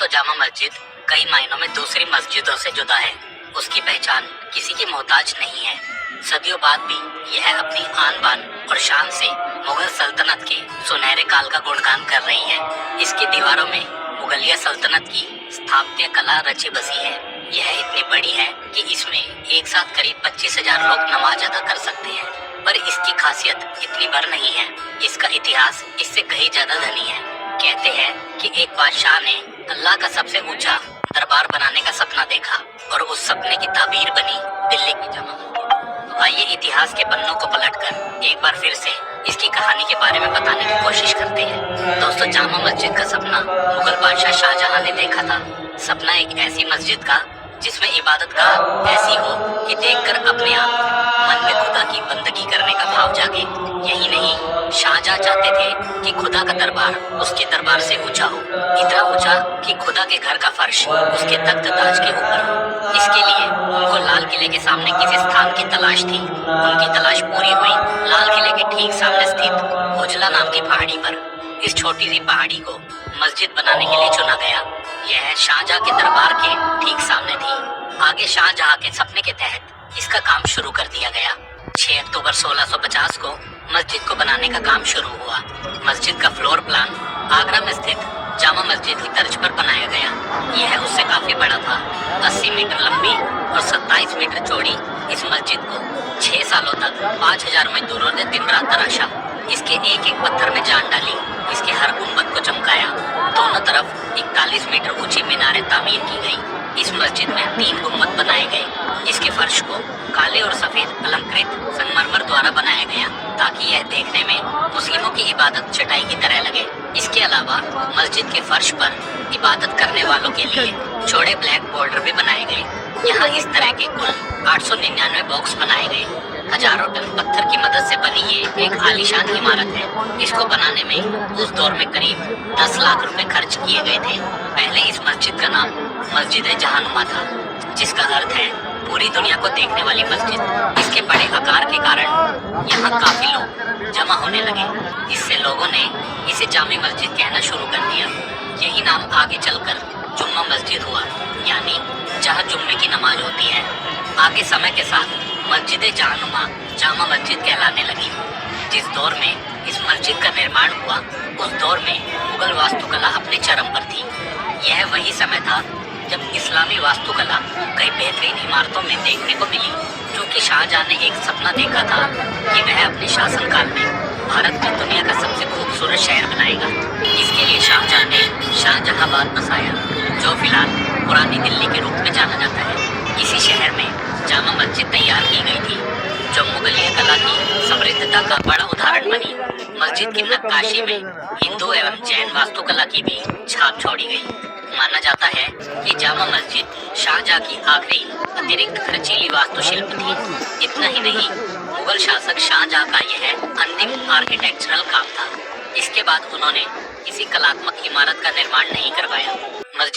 तो जामा मस्जिद कई मायनों में दूसरी मस्जिदों से जुदा है। उसकी पहचान किसी की मोहताज नहीं है। सदियों बाद भी यह अपनी आन बान और शान से मुगल सल्तनत के सुनहरे काल का गुणगान कर रही है। इसकी दीवारों में मुगलिया सल्तनत की स्थापत्य कला रची बसी है। यह इतनी बड़ी है कि इसमें एक साथ करीब 25,000 लोग नमाज अदा कर सकते हैं। पर इसकी खासियत इतनी भर नहीं है। इसका इतिहास इससे कहीं ज्यादा धनी है। कहते हैं कि एक बादशाह ने अल्लाह का सबसे ऊंचा दरबार बनाने का सपना देखा और उस सपने की ताबीर बनी दिल्ली की जामा मस्जिद। तो आइए इतिहास के पन्नों को पलटकर एक बार फिर से इसकी कहानी के बारे में बताने की कोशिश करते हैं। दोस्तों, जामा मस्जिद का सपना मुगल बादशाह शाहजहां ने देखा था। सपना एक ऐसी मस्जिद का जिसमें इबादत गाह ऐसी हो कि देखकर अपने आप मन में खुदा की बंदगी करने का भाव जागे। यही नहीं, शाहजहां चाहते थे कि खुदा का दरबार उसके दरबार से ऊंचा हो, इतना ऊंचा कि खुदा के घर का फर्श उसके तख्त ताज के ऊपर हो। इसके लिए उनको लाल किले के सामने किसी स्थान की तलाश थी। उनकी तलाश पूरी हुई लाल किले के ठीक सामने स्थित उजला नाम की पहाड़ी पर। इस छोटी सी पहाड़ी को मस्जिद बनाने के लिए चुना गया। यह शाहजहां के दरबार के ठीक सामने थी। आगे शाहजहां के सपने के तहत इसका काम शुरू कर दिया गया। 6 अक्टूबर 1650 को मस्जिद को बनाने का काम शुरू हुआ। मस्जिद का फ्लोर प्लान आगरा में स्थित जामा मस्जिद की तर्ज पर बनाया गया। यह उससे काफी बड़ा था। 80 मीटर लंबी और 27 मीटर चौड़ी इस मस्जिद को 6 सालों तक 5,000 मजदूरों ने दिन रात तराशा। इसके एक एक पत्थर में जान डाली। इसके हर गुंबद को चमकाया। दोनों तरफ 41 मीटर ऊंची मीनारें तामीर की गई। इस मस्जिद में 3 गुंबद बनाए गए। इसके फर्श को काले और सफेद अलंकृत संगमरमर द्वारा बनाया गया ताकि यह देखने में मुस्लिमों की इबादत चटाई की तरह लगे। इसके अलावा मस्जिद के फर्श पर इबादत करने वालों के लिए चौड़े ब्लैक बॉर्डर भी बनाए गए। यहाँ इस तरह के कुल 899 बॉक्स बनाए गए। हजारों टन पत्थर की मदद से बनी ये एक आलीशान इमारत है। इसको बनाने में उस दौर में करीब 10 लाख रुपए खर्च किए गए थे। पहले इस मस्जिद का नाम मस्जिद जहानुमा था, जिसका अर्थ है पूरी दुनिया को देखने वाली मस्जिद। इसके बड़े आकार के कारण यहाँ काफी लोग जमा होने लगे। इससे लोगों ने इसे जामी मस्जिद कहना शुरू कर दिया। यही नाम आगे चलकर जुम्मा मस्जिद हुआ, यानी जहाँ जुम्मे की नमाज होती है। आगे समय के साथ मस्जिद जहानुमा जामा मस्जिद कहलाने लगी। जिस दौर में इस मस्जिद का निर्माण हुआ, उस दौर में मुगल वास्तुकला अपने चरम पर थी। यह वही समय था जब इस्लामी वास्तुकला कई बेहतरीन इमारतों में देखने को मिली, क्योंकि शाहजहां ने एक सपना देखा था कि वह अपने शासनकाल में भारत को दुनिया का सबसे खूबसूरत शहर बनाएगा। इसके लिए शाहजहां ने शाहजहांबाद बसाया, जो फिलहाल पुरानी दिल्ली के रूप में जाना जाता है। इसी शहर में जामा मस्जिद तैयार की गई थी, जो मुगलिया कला की समृद्धता का बड़ा उदाहरण बनी। मस्जिद की नक्काशी में हिंदू एवं जैन वास्तुकला की भी छाप छोड़ी गई। माना जाता है कि जामा मस्जिद शाहजहां की आखिरी अतिरिक्त खर्चीली वास्तुशिल्प थी। इतना ही नहीं, मुगल शासक शाहजहां का यह अंतिम आर्किटेक्चरल काम था। इसके बाद उन्होंने किसी कलात्मक इमारत का निर्माण नहीं करवाया। मस्जिद